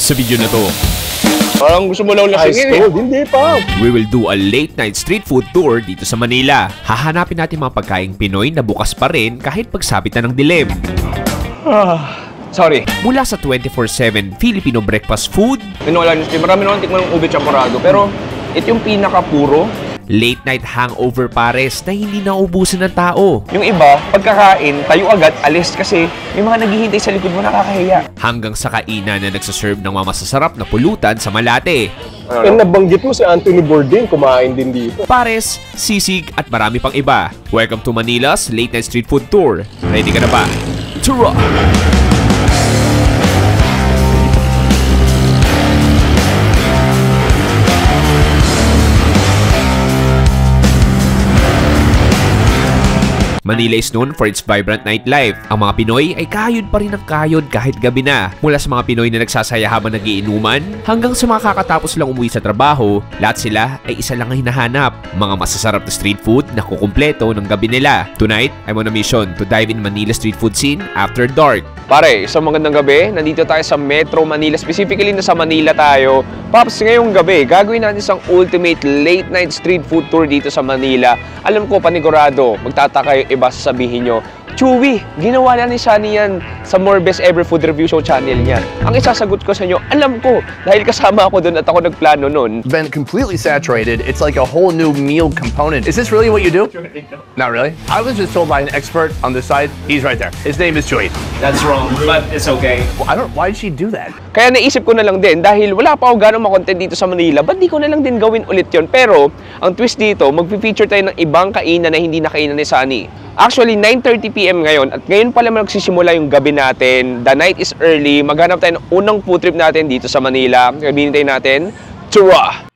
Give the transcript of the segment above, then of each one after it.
Sa video na to, parang gusto mo lang lasingin eh. Hindi pa. we will do a late night street food tour dito sa Manila. Hahanapin natin mga pagkaing Pinoy na bukas pa rin kahit pagsapit na ng dilim. Sorry. Mula sa 24/7 Filipino breakfast food, Minola News, marami naman tikman ng ube champorado, pero ito yung pinaka-puro. late night hangover pares na hindi naubusan ng tao. Yung iba, pagkakain, tayo agad, alis kasi may mga naghihintay sa likod mo, nakakahiya. Hanggang sa kainan na nagsaserve ng mga masasarap na pulutan sa Malate. And nabanggit mo si Anthony Bourdain, kumain din dito. Pares, sisig at marami pang iba. Welcome to Manila's Late Night Street Food Tour. Ready ka na ba? Tara! Manila is known for its vibrant nightlife. Ang mga Pinoy ay kayod pa rin ng kayod kahit gabi na. Mula sa mga Pinoy na nagsasaya habang nagiinuman, hanggang sa mga kakatapos lang umuwi sa trabaho, lahat sila ay isa lang ang hinahanap. Mga masasarap na street food na kukumpleto ng gabi nila. Tonight, I'm on a mission to dive in Manila street food scene after dark. Pare, isang magandang gabi. Nandito tayo sa Metro Manila. Specifically, nasa Manila tayo. Pops, ngayong gabi, gagawin natin isang ultimate late night street food tour dito sa Manila. Alam ko, panigurado, magtataka yung iba sasabihin nyo, Chewy, ginawa na ni Sunny yan sa More Best Ever Food Review Show channel niya. Ang isasagot ko sa inyo, alam ko, dahil kasama ako doon at ako nagplano noon. Been completely saturated. It's like a whole new meal component. Is this really what you do? Not really. I was just told by an expert on this side. He's right there. His name is Chewy. That's wrong, but it's okay. Well, why did she do that? Kaya naisip ko na lang din, dahil wala pa ako gano'ng makontent dito sa Manila, ba't di ko na lang din gawin ulit yon? Pero, ang twist dito, mag-feature tayo ng ibang kainan na hindi nakainan ni Sunny. Actually, 9:30 PM ngayon, at ngayon pala magsisimula yung gabi natin. The night is early, maghanap tayo ng unang food trip natin dito sa Manila. Sabihin tayo natin, Tara!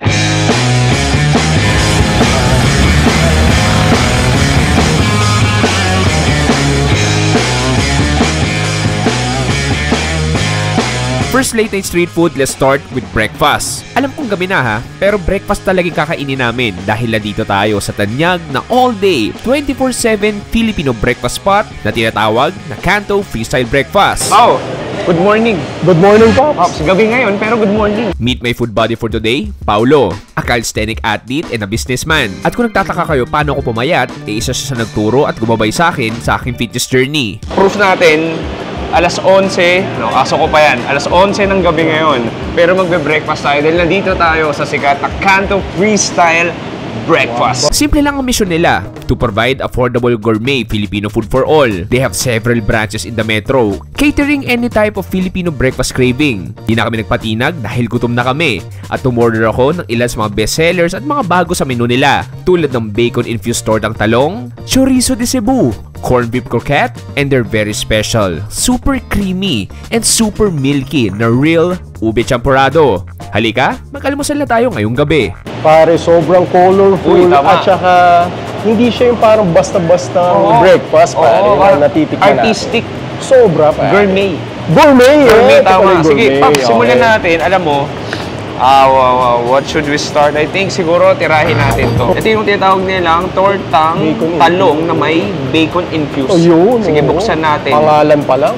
First late night street food, let's start with breakfast. Alam kong gabi na ha, pero breakfast talagang kakainin namin dahil nandito tayo sa tanyag na all day, 24/7 Filipino breakfast spot na tinatawag na Canto Freestyle Breakfast. Wow! Good morning! Good morning, Pops. Pops, gabi ngayon, pero good morning. Meet my food buddy for today, Paulo, a calisthenic athlete and a businessman. At kung nagtataka kayo paano ko pumayat, isa siya sa nagturo at gumabay sa akin fitness journey. Proof natin, alas 11, no, kaso ko pa yan, alas 11 ng gabi ngayon. Pero magbe-breakfast tayo dahil nandito tayo sa sikat na Canto Freestyle Breakfast. Simple lang ang mission nila, to provide affordable gourmet Filipino food for all. They have several branches in the metro, catering any type of Filipino breakfast craving. Di na kami nagpatinag dahil gutom na kami. At tumorder ako ng ilan sa mga bestsellers at mga bago sa menu nila, tulad ng bacon-infused tortang talong, chorizo de Cebu, corned beef croquette, and they're very special, super creamy, and super milky na real ube champorado. Halika, mag-almusal na tayo ngayong gabi. Pare, sobrang colorful. Uy, tama. At saka, hindi siya yung parang basta-basta breakfast, pare, na natitikman artistic. natin. Sobra, pare. Gourmet. Gourmet, Gourmet, eh. tama. Sige, Pop, simulan okay. natin. Alam mo, what should we start? I think siguro tirahin natin to. Ito yung tinatawag nilang tortang Bacon talong na may bacon infused. Oh, yun. Sige, oo. buksan natin. Pangalan pa lang.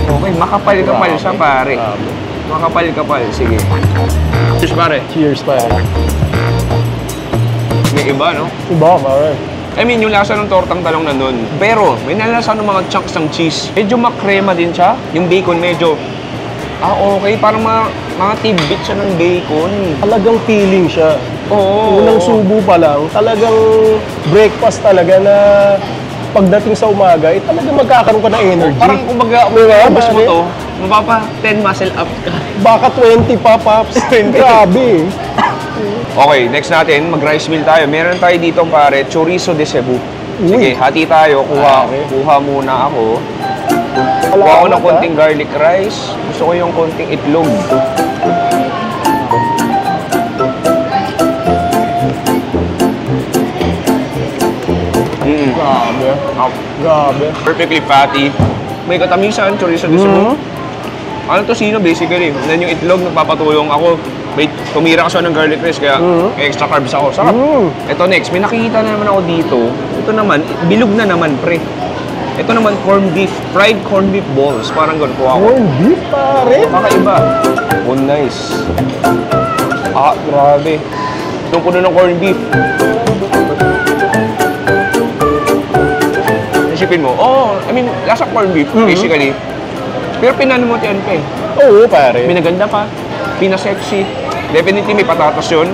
Okay, makapal-kapal siya, pare. Grabe. Makapal-kapal. Sige. Cheers, pare. Cheers, pare. May iba, no? Iba, pare. I mean, yung lasa ng tortang talong na nun. Pero, may nalasa ng mga chunks ng cheese. Medyo makrema din siya. Yung bacon medyo, okay. Parang mga tidbit siya ng bacon. Talagang feeling siya. Oo. Unang subo pa lang, talagang breakfast talaga na pagdating sa umaga, talagang magkakaroon ka ng energy. Parang kumbaga, ubos mo to, mapapa 10 muscle up ka. Baka 20 pa, Pops. Grabe. Okay, next natin, mag-rice meal tayo. Meron tayo dito, pare, chorizo de Cebu. Sige, hati tayo. Kuha muna ako. Kuha ko ng konting garlic rice. Gusto ko yung konting itlog. Grabe. Grabe. Perfectly fatty. May katamisan, chorizo de Cebu. Ano to sino basically? Then yung itlog, nagpapatulong ako. May tumira kasi ng garlic rice, kaya may extra carbs ako. Sarap. Ito next, may nakikita na naman ako dito. Ito naman, bilog na naman, pre. Ito naman, corned beef. Fried corned beef balls. Parang ganun po ako. Corned beef, pare. Kakaiba. Una rice. Ah, grabe. Itong puno ng corned beef. Isipin mo, I mean, lasa corned beef, basically. Pero pinano mo tiyan pa eh. Oo, pare. Pinaganda pa. Pinasexy. Definitely may patatas yun.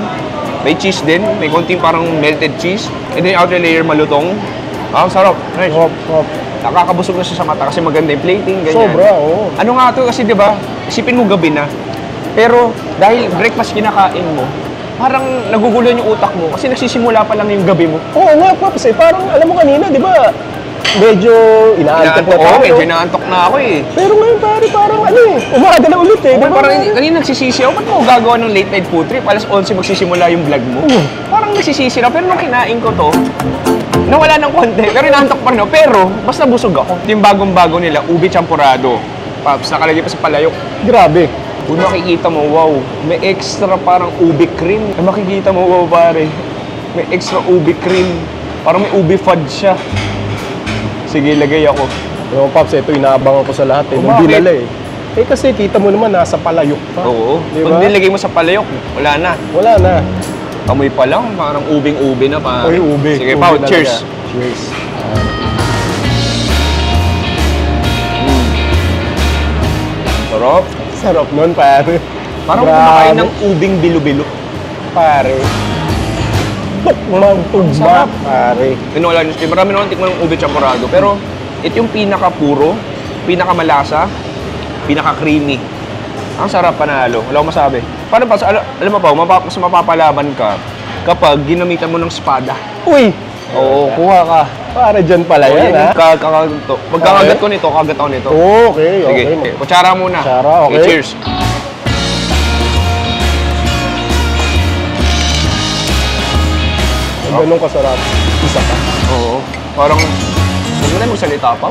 May cheese din. May konting parang melted cheese. And then outer layer malutong. Ah, sarap. Nice. Hop. Nakakabusog na siya sa mata kasi maganda yung plating, ganyan. Sobra, oo. Ano nga to kasi 'di ba? Isipin mo gabi na. Pero dahil breakfast kinakain mo, parang nagugulan yung utak mo kasi nagsisimula pa lang yung gabi mo. Oo nga, Pops. Parang, alam mo kanina, di ba? Medyo inaantok na tayo. Medyo inaantok na ako eh. Pero ngayon, pare, parang umaga na ulit eh. Parang kanina nagsisisi ako, ba't mo gagawa ng late night food trip? Alas 11 magsisimula yung vlog mo. Parang nagsisisi na, pero nung kinain ko to, nawala ng konti. Pero inaantok pa rin ako. Pero, basta busog ako. Yung bagong-bago nila, ube champurado. Paps, nakalagay pa sa palayok. Grabe. Kung makikita mo, wow, may extra parang ube cream. Kung makikita mo, wow, pare, may extra ube cream. Parang may ube fudge siya. Sige, lagay ako. Yung Pops, ito inaabangan ko sa lahat eh. Nung Bakit? dinala eh. Eh kasi kita mo naman, nasa palayok pa. Oo. Diba? Pag nilagay mo sa palayok, wala na. Wala na. Amoy pa lang, parang ubing-ube na pa. Oy, ube. Sige, Ube Pao, talaga. cheers. Cheers. Sarap. Sarap nun, pare. Parang Grabe. kumakain ng ubing bilo-bilo. Pare. Tukmang tugma, pare. Wala nyo, marami naman tikman ng ube champurado. Pero ito yung pinaka-puro, pinaka-malasa, pinaka-creamy. Ang sarap, panalo. Wala akong masabi. Paano pa? Alam mo pa, mas mapapalaban ka kapag ginamitan mo ng espada. Uy! Oo, kuha ka. Para dyan pala yan, ha? Pagkakagat ko nito, kagat ako nito. Okay, Sige, okay. kutsara muna. Kutsara, okay. Okay, cheers. Ang ganun kasarap. Isa ka. Oo. Parang, huwag mo na magsalita pa.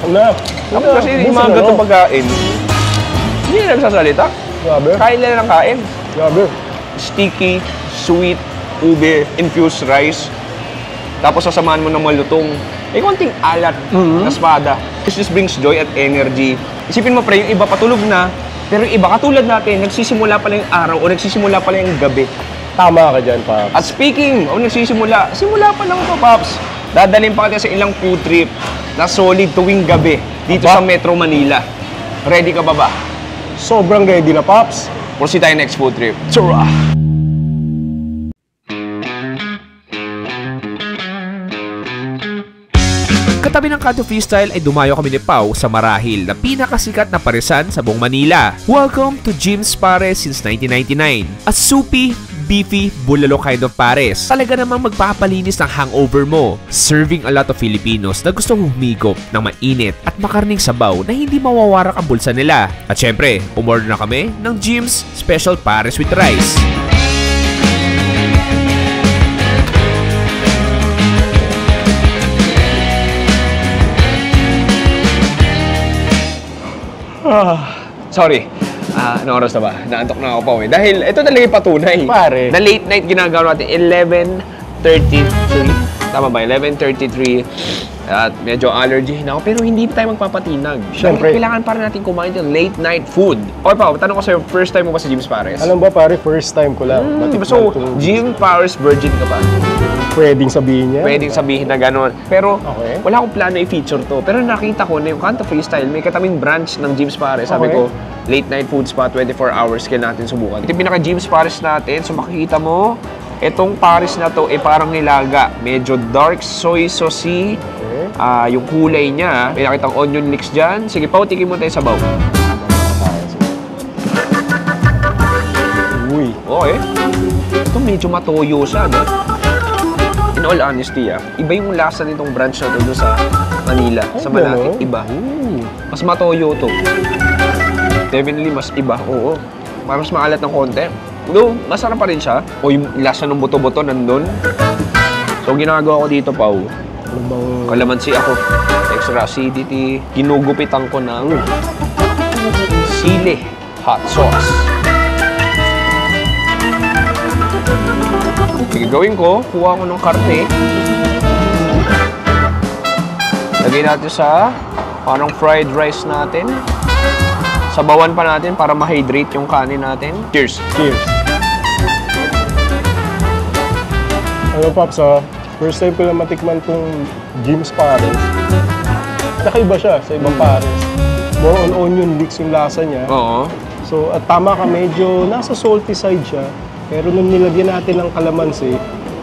Ano? Tapos kasi yung mga gatong pagkain, hindi na nagsasalita. Grabe. Kain na ng kain. Grabe. Sticky, sweet, ube, infused rice. Tapos sasamahan mo ng malutong. May konting alat na espada. This just brings joy at energy. Isipin mo pre, yung iba patulog na, pero yung iba katulad natin, nagsisimula pa lang yung araw o nagsisimula pa lang yung gabi. Tama ka dyan, Pops. At speaking, simula pa lang ito, Pops. Dadalhin pa kita sa ilang food trip na solid tuwing gabi dito sa Metro Manila. Ready ka ba ba? Sobrang ready na, Pops. Proceed tayo next food trip. Tsura! Katabi ng Kanto Freestyle ay dumayo kami ni Pao sa marahil na pinakasikat na paresan sa buong Manila. Welcome to Jim's Pares since 1999. A soupy, beefy, bulalo kind of pares. Talaga namang magpapalinis ng hangover mo. Serving a lot of Filipinos na gustong humigop ng mainit at makarning sabaw na hindi mawawarak ang bulsa nila. At syempre, umorder na kami ng Jim's Special Pares with Rice. Sorry. Ano oras na ba? Naantok na ako pa eh. Dahil ito talaga yung patunay. Pare. The late night ginagawa natin, 11:33. Tama ba? 11:33. At medyo allergy na ako. Pero hindi tayo magpapatinag. Siyempre. Dahil kailangan para natin kumain ng late night food. Okay pa, tanong ko sa'yo, first time mo ba sa Jim's Pares? Alam ba, pare, first time ko lang. Diba? So, Jim's Pares virgin ka ba? Pwedeng sabihin niya. Pwedeng sabihin na gano'n. Pero Okay. wala akong plano i-feature to. Pero nakita ko na yung Kanto Freestyle, may kataming branch ng Jim's Pares. Sabi Okay. ko, late night food spot, 24 hours, kailangan natin subukan. Ito yung pinaka-Jim's Pares natin. So makikita mo, itong Pares na to, parang nilaga. Medyo dark soy saucy. Okay. Yung kulay niya, may nakitang onion mix dyan. Sige, pautikin mo tayo sa sabaw. Uy. Okay. Ito medyo matoyo siya, no? In all honesty, iba yung lasa nitong branch na to doon sa Manila. Sa Malate, iba. Mas matoyo to. Definitely mas iba, oo. Mas maalat ng konti. Though, masarap pa rin siya. O yung lasa ng buto-buto nandun. So, ginagawa ko dito, Pao. Kalamansi ako. Extra acidity. Ginugupitan ko ng sili hot sauce. Sige, gawin ko. Kuha ko ng karne. Lagay natin sa parang fried rice natin. Sabawan pa natin para ma-hydrate yung kanin natin. Cheers! Cheers! Ano, Pops, first time ko lang matikman tong Jim's Pares. Nakaiba siya sa ibang Pares. More on onion leeks yung lasa niya. Oo. So, at tama ka, medyo nasa salty side siya. Pero nung nilagyan natin ng kalamansi,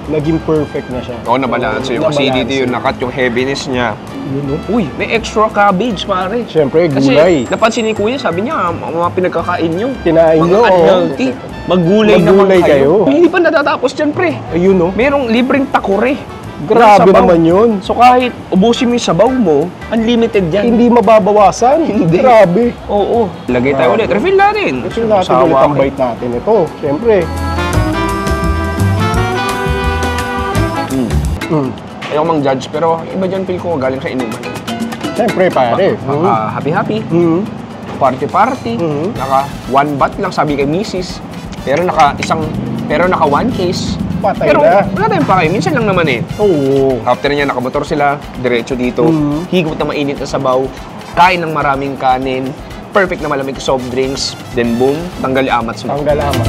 naging perfect na siya. Oo, nabalanse yung kasi dito yung nakat yung heaviness niya. Yun, no? Uy, may extra cabbage, pare. Siyempre, Kasi gulay. napansin ni Kuya, sabi niya, mga pinagkakain nyo. Kinain nyo, Mga unhealthy. Maggulay naman Maggulay kayo. kayo. Hindi pa natatapos dyan, pre. Ayun, no? Merong libreng takore. Grabe Sabaw. naman yun. So kahit ubusin mo yung sabaw mo, unlimited yan. Hindi mababawasan. Hindi. Grabe. Oo. Lagay tayo ulit. Refill natin. Ito natin Sawa ulit ang ka. bite natin. Ito, siyempre. Ayoko mang judge, pero iba dyan feel ko galing sa inuman. Siyempre, pare. Happy-happy. Mhm. Party-party. Naka one bat lang sabi kay Mrs. Pero naka one case. Patay Pero na. wala tayong pakay. Minsan lang naman eh. Oo. After niya, nakamotor sila, diretso dito. Higot na mainit na sabaw. Kain ng maraming kanin. Perfect na malamig soft drinks. Then boom, tanggal amats mo. Ang galaman.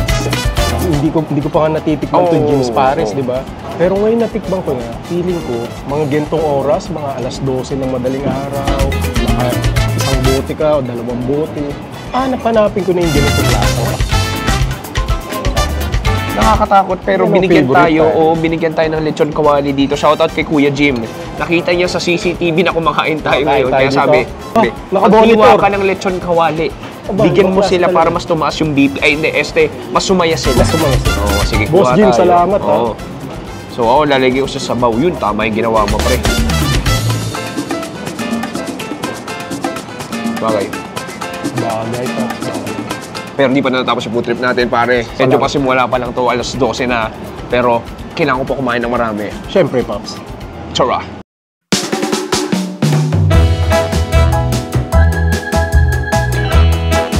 Hindi ko pa nga natitikman to Jim's Pares, di ba? Pero ngayon natikman ko na, feeling ko, mga gentong oras, mga alas 12 ng madaling araw, naka isang bote ka o dalawang bote, hanapin ko na yung ganitong lasa. Nakakatakot pero Yan ang binigyan favorite tayo tayo. o binigyan tayo ng lechon kawali dito. Shoutout kay Kuya Jim. Nakita niya sa CCTV na kumakain tayo Kumakain ngayon. tayo Kaya dito. sabi, Naka-monitor. maghiwa ka ng lechon kawali. Aba, Bigyan mo ibang sila klase para talaga. mas tumaas yung BP. Ay hindi, mas sumaya sila. Mas sumaya sila. Oo, sige, Boss kuha Jim, tayo. salamat, ha. Oo. So ako, lalagay ko sa sabaw. Yun, tama yung ginawa mo, pre. Bagay. Bagay pa. Pero hindi pa natatapos yung food trip natin, pare. Medyo kasi wala pa lang to, alas 12 na. Pero kailangan ko pa kumain ng marami. Siyempre, Pops. Tsura.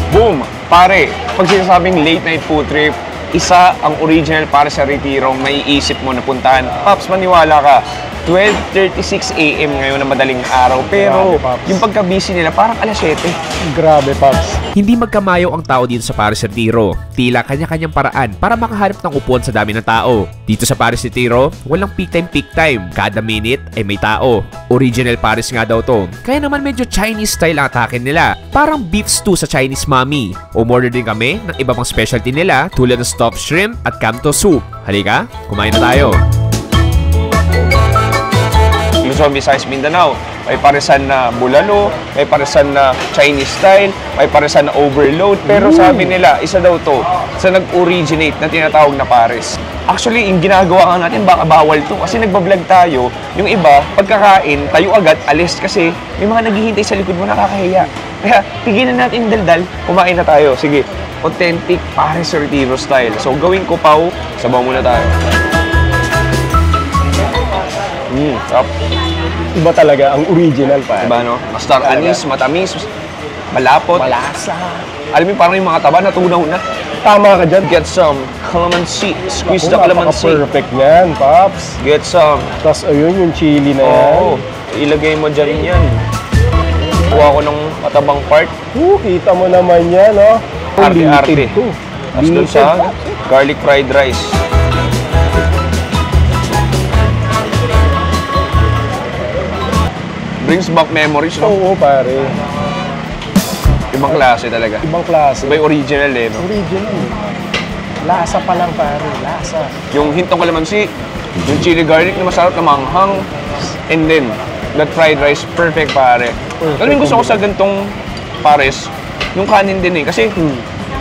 Boom! Pare, pag sinasabing late night food trip, isa ang original para sa Retiro, may isip mo na puntahan. Paps, maniwala ka, 12:36 AM ngayon na madaling araw. Pero Grabe, Paps. yung pagka-busy nila, parang alas 7. Grabe, Pops. Hindi magkamayaw ang tao dito sa Paris Retiro. Tila kanya-kanyang paraan para makahanap ng upuan sa dami ng tao. Dito sa Paris Retiro, walang peak time. Kada minute ay may tao. Original Paris nga daw to. Kaya naman medyo Chinese style ang atake nila. Parang beef stew sa Chinese mommy. Umorder din kami ng iba pang specialty nila tulad ng stuffed shrimp at kamto soup. Halika, kumain na tayo. Luzon, Visayas, Mindanao. May parisan na bulalo, may parisan na Chinese style, may parisan na overload. Pero sabi nila, isa daw to sa nag-originate na tinatawag na Paris. Actually, yung ginagawa nga natin, baka bawal to. Kasi nagbablog tayo, yung iba, pagkakain, tayo agad, alis. Kasi may mga naghihintay sa likod mo, nakakahiya. Kaya, tigilan natin yung daldal, kumain na tayo. Sige, authentic Paris Retiro style. So, gawin ko pao, sabaw muna tayo. Sarap. Iba talaga, ang original, pa. Diba, no? Mastar anis, matamis, malapot. Malasa. Alam mo, parang yung mga taba natunaw na. Tama ka dyan. Get some calamansi. Squeeze the calamansi. Perfect niyan, Pops. Get some. Tapos ayun, yung chili na yan. Oo. Ilagay mo dyan yan. Kuha ko ng matabang part. Kita mo naman yan, no? Arte-arte. Limited to. Tapos dun sa garlic fried rice. Brings back memories, no? Oo, pare. Ibang klase talaga. Ibang klase. Iba yung original, eh, no? Original. Lasa pa lang, pare. Lasa. Yung hintong kalamansi, yung chili garlic na masarap na manghang, and then, that fried rice, perfect, pare. Alam mo, gusto ko sa gantong pares, yung kanin din eh. Kasi,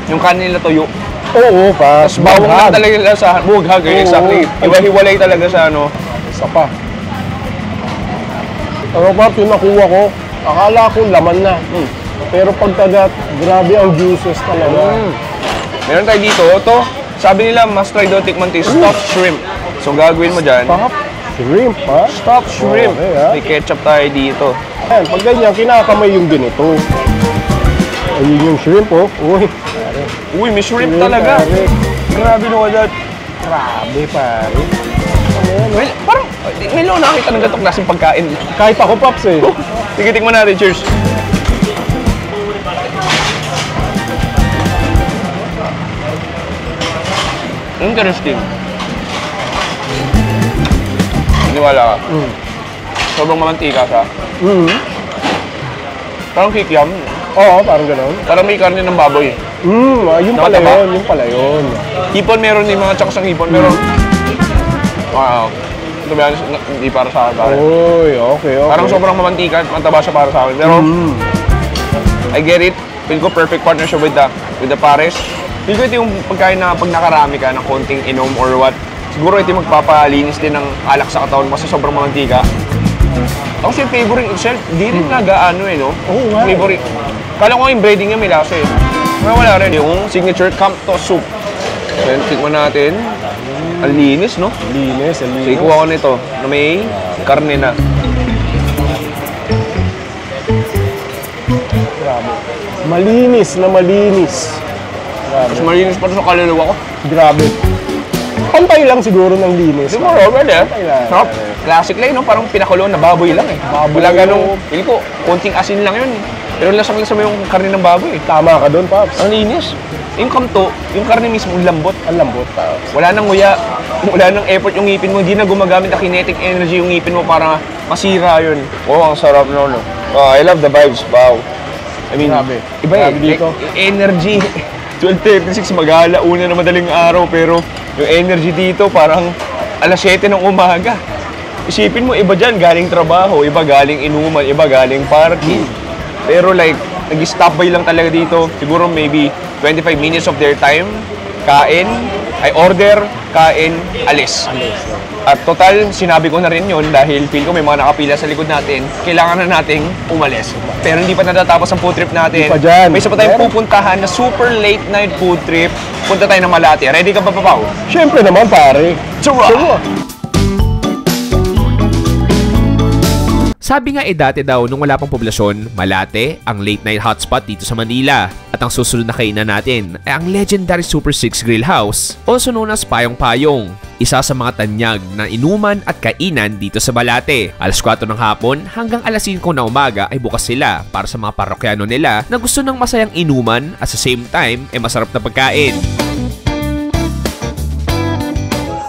yung kanin nila tuyo. Oo, pa. Tapos bawang lang talaga nila sa bughag, eh, exactly. Iba-hiwalay talaga sa ano. Isa pa. Ano pa, yung nakuha ko, akala ko laman na. Pero pagkagat, grabe ang juices talaga. Meron tayo dito, to, sabi nila, must try daw tikman tayo, stuffed shrimp. So, gagawin mo dyan, Pop, shrimp, ha? stuffed shrimp. Okay, ha? May ketchup tayo dito. Ayan, pag ganyan, kinakamay yung ganito. Ayun yung shrimp, oh. Uy, Uy, may shrimp Shrimp, talaga. pare. Grabe no, that. grabe, pare. Ano yan, oh? Well, parang, may lang nakakita ng gatong klaseng pagkain. Kahit ako, Pops, eh. Sige, tikman natin. Cheers. Interesting. Iniwala ka. Sobrang mamantika siya. Parang kikiam. Oo, parang gano'n. Parang may karne ng baboy. Yung pala Nakataba. yun, yung pala yun. Hipon meron din mga chunks ng hipon, pero... Wow. To be honest, hindi para sa akin. Pare. Uy, okay. Parang sobrang mamantika at mataba siya para sa akin. Pero, I get it. Feel ko perfect partnership with the pares. Feel ko ito yung pagkain na pag nakarami ka ng konting inom or what. Siguro ito yung magpapalinis din ng alak sa katawan kasi sobrang mamantika. Tapos yung flavoring itself, di rin nagaano eh, no? Oo nga. Flavoring. Kala ko yung breading niya may lasa eh. Pero wala rin. Yung signature Campto soup. Then, tikman natin. Ang linis, no? Linis, So, ikuha ko nito na may karne na. Grabe. Malinis na malinis. Grabe. Mas malinis pa ito sa kaluluwa ko. Grabe. Pantay lang siguro ng linis. Siguro, pwede. lang. Sarap. Classic lang, no? Parang pinakulo na baboy lang eh. Baboy. Wala ganong, pili ko, konting asin lang yun. Pero lasang-lasa mo yung karne ng baboy eh. Tama ka doon, Paps. Ang linis. Yung kamto, yung karne mismo, lambot. Ang lambot, Paps. Wala nang nguya, wala nang effort yung ngipin mo. Hindi na gumagamit ng kinetic energy yung ngipin mo para masira yun. Oh, ang sarap no. Oh, I love the vibes. Wow. I mean, Grabe. iba Grabe eh. dito. Energy. 12:36, mag-aalauna na madaling araw, pero yung energy dito parang alas 7 ng umaga. Isipin mo, iba dyan, galing trabaho, iba galing inuman, iba galing parking. Pero like, nag-stop by lang talaga dito. Siguro maybe 25 minutes of their time. Kain, ay order, kain, alis. At total, sinabi ko na rin yun dahil feel ko may mga nakapila sa likod natin. Kailangan na nating umalis. Pero hindi pa natatapos ang food trip natin. Hindi pa dyan. May isa pa tayong Meron. pupuntahan na super late night food trip. Punta tayo ng Malate. Ready ka ba, Papaw? Siyempre naman, pare. Tsura! Sabi nga dati daw nung wala pang poblasyon, Malate ang late night hotspot dito sa Manila. At ang susunod na kainan natin ay ang legendary Super 6 Grill House, also known as Payong Payong. Isa sa mga tanyag na inuman at kainan dito sa Malate. Alas 4 ng hapon hanggang alas 5 na umaga ay bukas sila para sa mga parokyano nila na gusto ng masayang inuman at sa same time ay masarap na pagkain.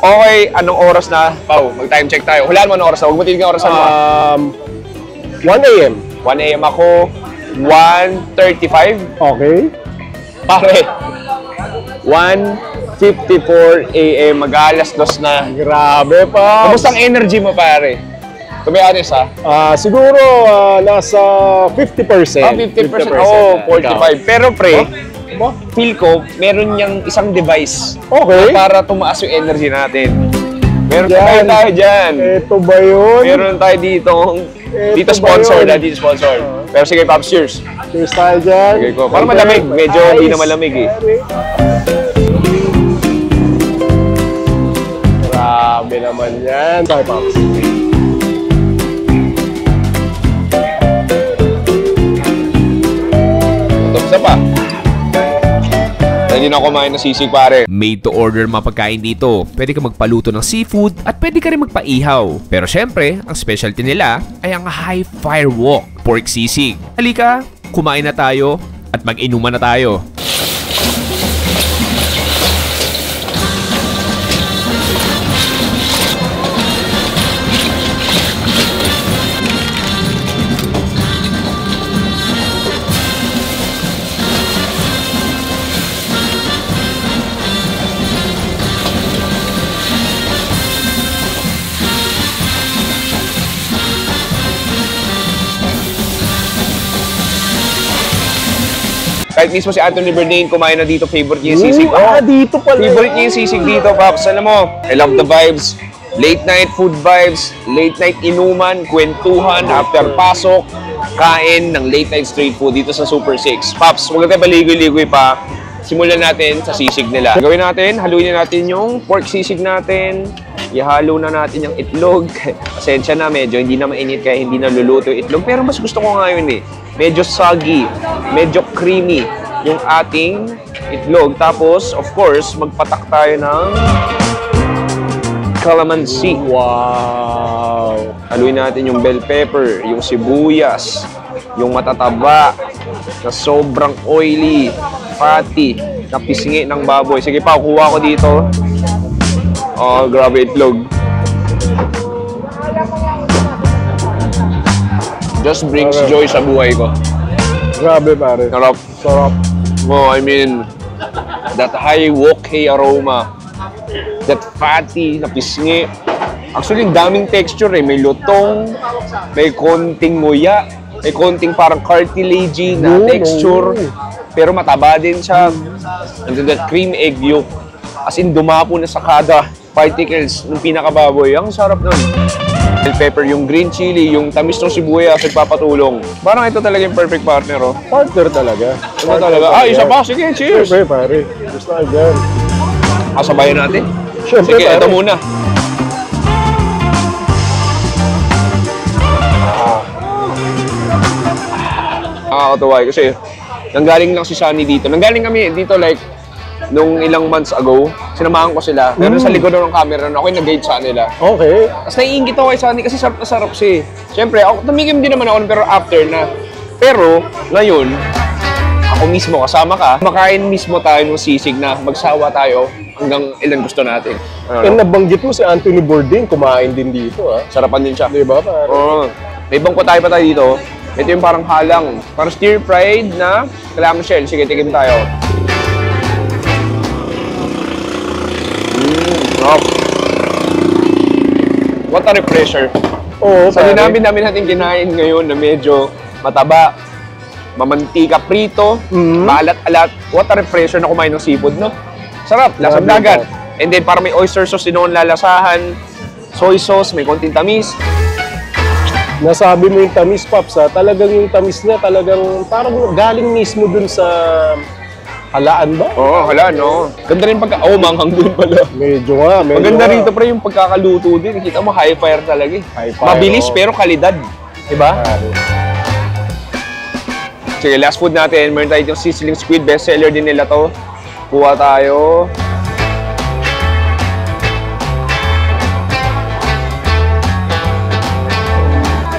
Okay, anong oras na? Pau, mag-time check tayo. Hulaan mo anong oras na. Huwag mo titignan oras na. 1 a.m. 1 a.m. ako, 1:35. Okay. Pare, 1:54 a.m. Mag-alas 2 na. Grabe, Paps. Kamusta ang energy mo, pare? To be honest, ha? Siguro nasa 50%. 50%. Oo, 45. Pero pre, feel ko, meron niyang isang device Okay. para tumaas yung energy natin. Meron Yan. tayo dyan. Ito ba yun? Meron tayo dito. Dito Ito ba sponsor yun? na, dito sponsor. Pero sige, Pops, cheers. Cheers tayo dyan. Sige ko. Parang malamig. Medyo hindi na malamig eh. Grabe naman yan. Tayo, Pops. Tapos na pa. Hindi na ako kumain ng sisig, pare. Made to order mga pagkain dito. Pwede ka magpaluto ng seafood at pwede ka rin magpaihaw. Pero syempre, ang specialty nila ay ang high fire wok pork sisig. Halika, kumain na tayo at mag-inuman na tayo. Kahit mismo si Anthony Bourdain kumain na dito, favorite niya yung sisig. Dito pala. Favorite niya yung sisig dito, Pops. Alam mo, I love the vibes. Late night food vibes, late night inuman, kwentuhan, after pasok, kain ng late night street food dito sa Super 6. Pops, huwag tayo baligoy-ligoy pa. Simulan natin sa sisig nila. Gawin natin, haluin natin yung pork sisig natin. Ihalo na natin yung itlog. Pasensya na, medyo hindi na mainit kaya hindi na luluto yung itlog. Pero mas gusto ko ngayon eh. Medyo soggy, medyo creamy yung ating itlog. Tapos, of course, magpatak tayo ng calamansi. Wow. Haluin natin yung bell pepper, yung sibuyas, yung matataba, na sobrang oily, fatty, na pisngi ng baboy. Sige pa, kuha ko dito. Oh, grabe itlog. Just brings joy sa buhay ko. Grabe pare. Sarap. Sarap. Oh, I mean, that high wok hay aroma. That fatty na pisngi. Actually, daming texture eh. May lutong, may konting nguya, may konting parang cartilagey na texture. Pero mataba din siya. And then that cream egg yolk. As in, dumapo na sa kada particles ng pinakababoy. Ang sarap nun. Bell pepper, yung green chili, yung tamis ng sibuyas at papatulong. Parang ito talaga yung perfect partner, oh. Partner talaga. Ito talaga. Ah, isa pa. Sige, cheers. Siyempre pare. Gusto na dyan. Kasabayan natin. Siyempre Sige, pare. ito muna. Nakakatuwa kasi nanggaling lang si Sunny dito. Nanggaling kami dito like nung ilang months ago. Sinamahan ko sila. Pero sa likod ng camera na ako yung nag-guide sa nila. Okay. Tapos naiingit ako kay Sunny kasi sarap na sarap siya. Siyempre, ako, tumigim din naman ako pero after na. Pero ngayon, ako mismo kasama ka. Makain mismo tayo ng sisig na magsawa tayo hanggang ilan gusto natin. And nabanggit mo si Anthony Bourdain, kumain din dito ah. Sarapan din siya. Di ba pare? Oo. May bangko tayo pa tayo dito. Ito yung parang halang. Parang stir-fried na clamshell. Sige, tikim tayo. Oh. What a refresher. Oo, Sa dinami natin kinain ngayon na medyo mataba, mamantika prito, maalat-alat. What a refresher na kumain ng seafood, no? Sarap, lasang Grabe dagat. po. And then parang may oyster sauce din noon lalasahan, soy sauce, may konting tamis. Nasabi mo yung tamis, Paps, ha? Talagang yung tamis niya, talagang parang galing mismo dun sa halaan ba? Oo, hala, no? Ganda rin pagka... Oh, manghang dun pala. Medyo nga, medyo Maganda nga. rito, pre, yung pagkakaluto din. Kita mo, high fire talaga eh. High fire, Mabilis, oo. pero kalidad. Diba? Pare. Sige, last food natin. Meron tayo yung sizzling squid. Bestseller din nila to. Kuha tayo.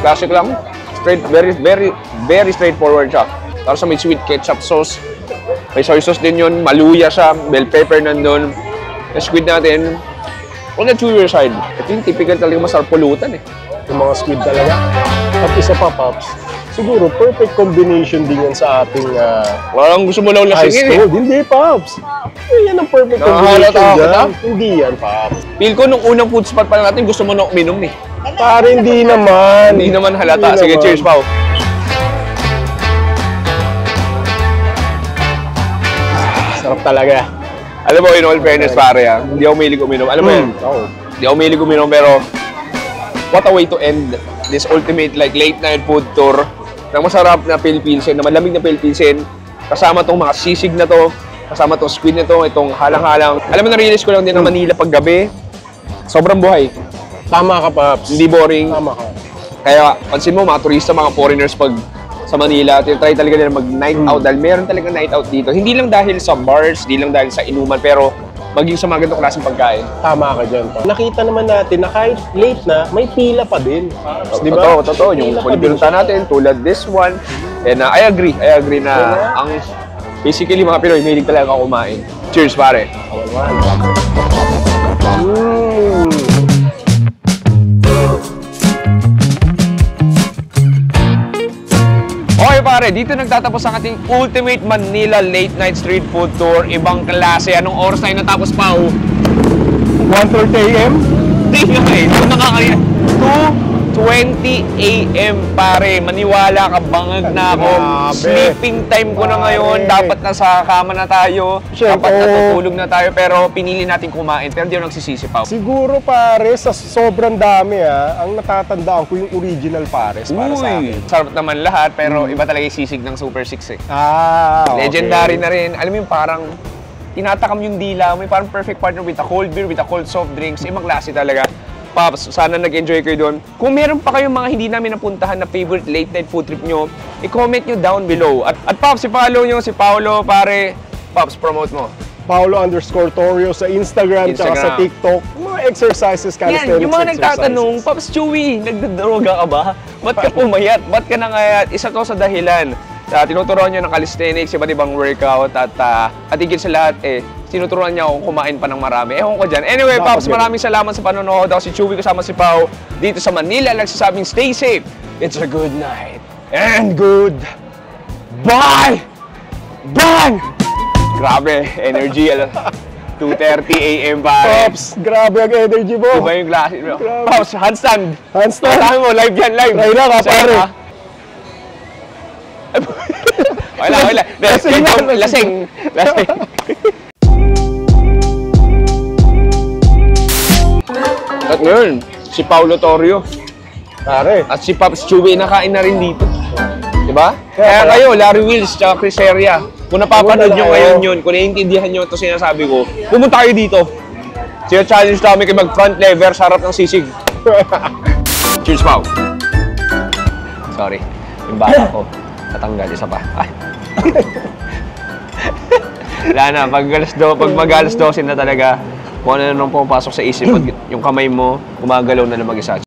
Classic lang. Straight, very straightforward siya. Tapos may sweet ketchup sauce. May soy sauce din yun. Maluya siya. Bell pepper nandun. Yung squid natin. On the chewier side. Ito yung typical talaga masarap pulutan eh. Yung mga squid talaga. At isa pa, Paps, siguro perfect combination din yan sa ating Walang gusto mo lang ice lasingin eh. cold. Hindi, Paps. Yan ang perfect Nakahalata combination ako, dyan. kita? Hindi yan, Paps. Feel ko nung unang food spot pa natin gusto mo na uminom eh. Pare, hindi naman. Hindi naman halata. Hindi Sige, naman. cheers, Pao. Sarap talaga. Alam mo, in all fairness, pare, hindi ako mahilig uminom. Alam mo yun, Oo. hindi ako mahilig uminom, pero what a way to end this ultimate like late night food tour ng masarap na Pilipinsen, na malamig na Pilipinsen, kasama tong mga sisig na to, kasama tong squid na to, itong halang-halang. Alam mo, na-realize ko lang din ng Manila pag gabi, sobrang buhay. Tama ka, Paps. Hindi boring. Tama ka. Kaya, pansin mo, mga turista, mga foreigners pag sa Manila, try talaga nila mag-night out dahil meron talaga night out dito. Hindi lang dahil sa bars, hindi lang dahil sa inuman, pero maging sa mga ganitong klaseng pagkain. Tama ka dyan, Paps. Nakita naman natin na kahit late na, may pila pa din, Paps. Di ba? Totoo. Yung Pila pa din pinunta natin, tulad this one. And I agree na ang basically mga Pinoy, mahilig talaga kumain. Cheers, pare. Okay pare, dito nagtatapos ang ating Ultimate Manila Late Night Street Food Tour. Ibang klase. Anong oras tayo natapos pa? 1:30 a.m.? Hindi nga eh. Doon nakakaya. 2:20 a.m. pare. Maniwala ka, bangag na ako. Grabe. Sleeping time ko na ngayon. Dapat nasa kama na tayo. Siyempre. Dapat natutulog na tayo. Pero pinili natin kumain. Pero di ako nagsisisi pa. Siguro pare, sa sobrang dami ang natatandaan ko yung original pares para sa akin. Sarap naman lahat. Pero iba talaga yung sisig ng Super 6 eh. Okay. Legendary na rin. Alam mo yung parang tinatakam yung dila. May parang perfect partner with a cold beer, with a cold soft drinks. Ibang klase talaga. Pops, sana nag-enjoy kayo doon. Kung meron pa kayong mga hindi namin napuntahan na favorite late night food trip nyo, i-comment nyo down below. At Pops, i-follow nyo si Paolo, pare. Pops, promote mo. Paulo_Torio sa Instagram, tsaka sa TikTok. Mga exercises, calisthenics Yan, yung mga exercises. nagtatanong, Pops Chewy, nagdadroga ka ba? Ba't ka pumayat? Ba't ka nangayat? Isa to sa dahilan. Tinuturuan niya ng calisthenics, iba't ibang workout at higit sa lahat tinuturuan niya akong kumain pa ng marami. Ewan ko dyan. Anyway, Pops, maraming salamat sa panonood. Ako si Chewy kasama si Pao dito sa Manila. Nagsasabing stay safe. It's a good night. And good bye! Bang! Grabe, energy. 2:30 a.m. pare. Pops, grabe ang energy mo. Iba yung klase. Pops, handstand. Handstand. Kailangan mo, live yan, live. Try na ka, pare. Wala. Lasing. At ngayon, si Paulo Torrio Pare. at si Pops Chewy nakain na rin dito. Diba? Kaya Kaya kayo, Larry Wills tsaka Chris Heria, kung napapanood nyo Pumunta ngayon tayo. yun, kung naiintindihan nyo ito sinasabi ko, pumunta kayo dito. Challenge namin kayo mag-front lever sa harap ng sisig. Cheers, Pao. Sorry, yung bata ko. Natanggal, isa pa. Ay. Wala na, pag mag-alas 12 na talaga, kung ano nang pumapasok sa isip, yung kamay mo, gumagalaw na lang mag-isa.